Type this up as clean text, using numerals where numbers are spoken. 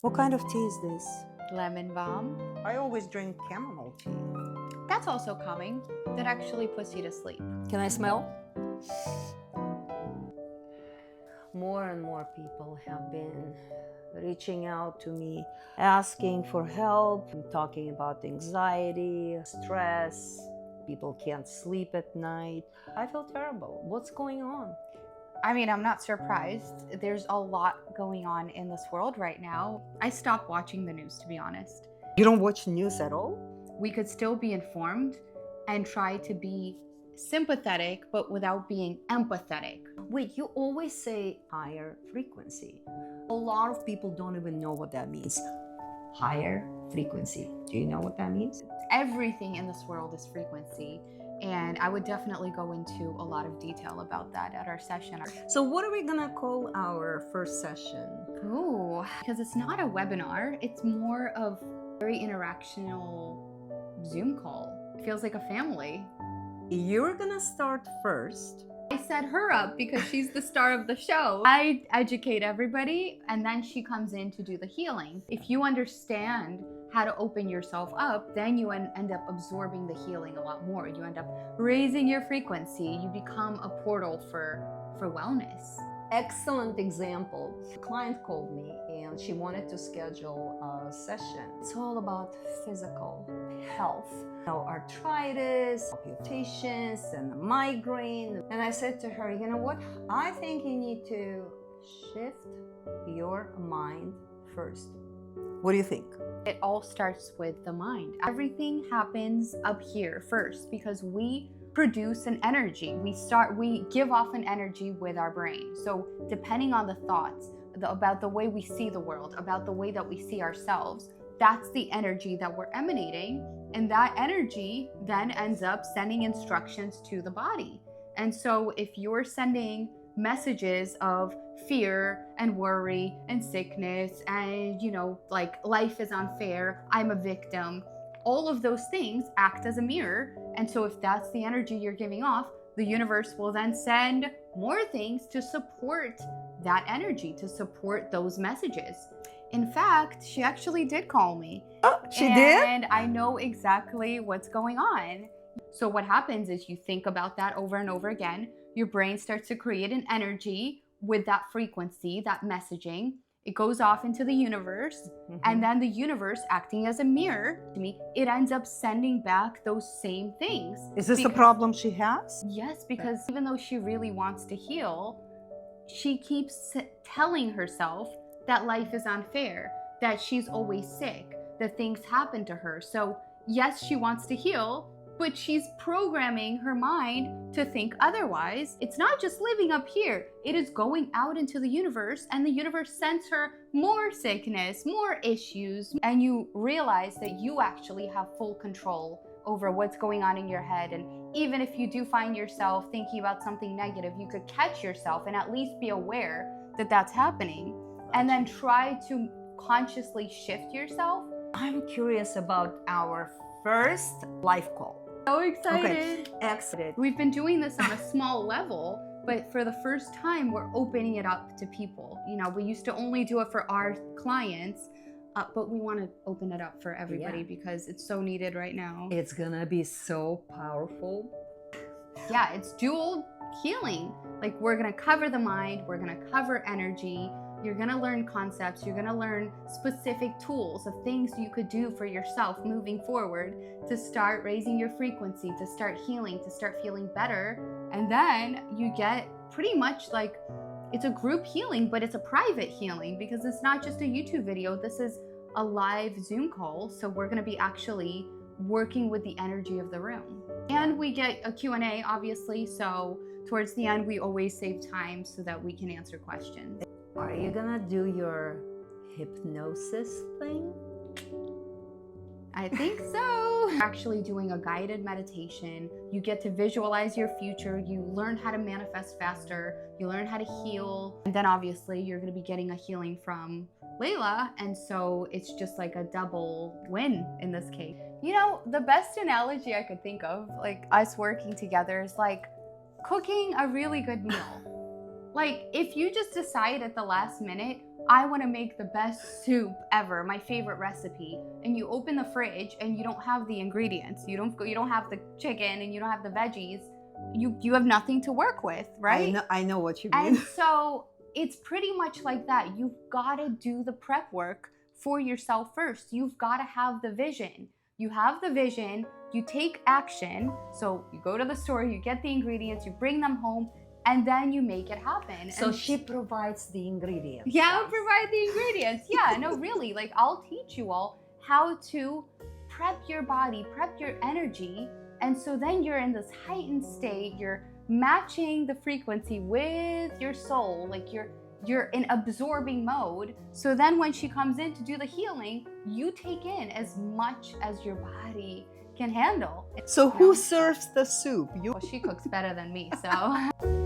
What kind of tea is this? Lemon balm. I always drink chamomile tea. That's also calming. That actually puts you to sleep. Can I smell? More and more people have been reaching out to me, asking for help, talking about anxiety, stress. People can't sleep at night. I feel terrible. What's going on? I mean, I'm not surprised. There's a lot going on in this world right now. I stopped watching the news, to be honest. You don't watch news at all? We could still be informed and try to be sympathetic, but without being empathetic. Wait, you always say higher frequency. A lot of people don't even know what that means. Higher frequency. Do you know what that means? Everything in this world is frequency. And I would definitely go into a lot of detail about that at our session. So what are we gonna call our first session? Ooh, because it's not a webinar. It's more of a very interactional Zoom call. It feels like a family. You're gonna start first. I set her up because she's the star of the show. I educate everybody and then she comes in to do the healing. If you understand how to open yourself up, then you end up absorbing the healing a lot more. You end up raising your frequency. You become a portal for wellness. Excellent example. A client called me and she wanted to schedule a session. It's all about physical health. Arthritis, palpitations, and migraine. And I said to her, you know what? I think you need to shift your mind first. What do you think? It all starts with the mind. Everything happens up here first because we produce an energy. We give off an energy with our brain. So depending on the thoughts about the way we see the world, about the way that we see ourselves, that's the energy that we're emanating. And that energy then ends up sending instructions to the body. And so if you're sending messages of fear and worry and sickness and, like life is unfair, I'm a victim, all of those things act as a mirror. And so if that's the energy you're giving off, the universe will then send more things to support that energy, to support those messages. In fact, she actually did call me. Oh, she did? And I know exactly what's going on. So what happens is you think about that over and over again. Your brain starts to create an energy with that frequency, that messaging. It goes off into the universe, and then the universe, acting as a mirror to me, it ends up sending back those same things. Is this a problem she has? Yes, because even though she really wants to heal, she keeps telling herself that life is unfair, that she's always sick, that things happen to her. So yes, she wants to heal, but she's programming her mind to think otherwise. It's not just living up here. It is going out into the universe, and the universe sends her more sickness, more issues, and you realize that you actually have full control over what's going on in your head. And even if you do find yourself thinking about something negative, you could catch yourself and at least be aware that that's happening, and then try to consciously shift yourself. I'm curious about our first live call. So excited. Okay, excellent. We've been doing this on a small level, but for the first time, we're opening it up to people. We used to only do it for our clients, but we want to open it up for everybody because it's so needed right now. It's gonna be so powerful. Yeah, it's dual healing. Like, we're gonna cover the mind, we're gonna cover energy. You're gonna learn concepts, you're gonna learn specific tools of things you could do for yourself moving forward to start raising your frequency, to start healing, to start feeling better. And then you get pretty much like, it's a group healing, but it's a private healing because it's not just a YouTube video. This is a live Zoom call. So we're gonna be actually working with the energy of the room. And we get a Q&A, obviously. So towards the end, we always save time so that we can answer questions. Are you gonna do your hypnosis thing? I think so. Actually doing a guided meditation. You get to visualize your future. You learn how to manifest faster. You learn how to heal. And then obviously you're gonna be getting a healing from Layla. And so it's just like a double win in this case. The best analogy I could think of, like us working together, is like cooking a really good meal. Like, if you just decide at the last minute, I want to make the best soup ever, my favorite recipe, and you open the fridge and you don't have the ingredients. You don't have the chicken and you don't have the veggies. You have nothing to work with, right? I know what you mean. And so it's pretty much like that. You've got to do the prep work for yourself first. You've got to have the vision. You have the vision, you take action. So you go to the store, you get the ingredients, you bring them home, and then you make it happen. So and she provides the ingredients. yeah, I'll provide the ingredients. Yeah, no, really. Like, I'll teach you all how to prep your body, prep your energy. And so then you're in this heightened state, you're matching the frequency with your soul, like you're in absorbing mode. So then when she comes in to do the healing, you take in as much as your body can handle. So who serves the soup? You? Well, she cooks better than me, so.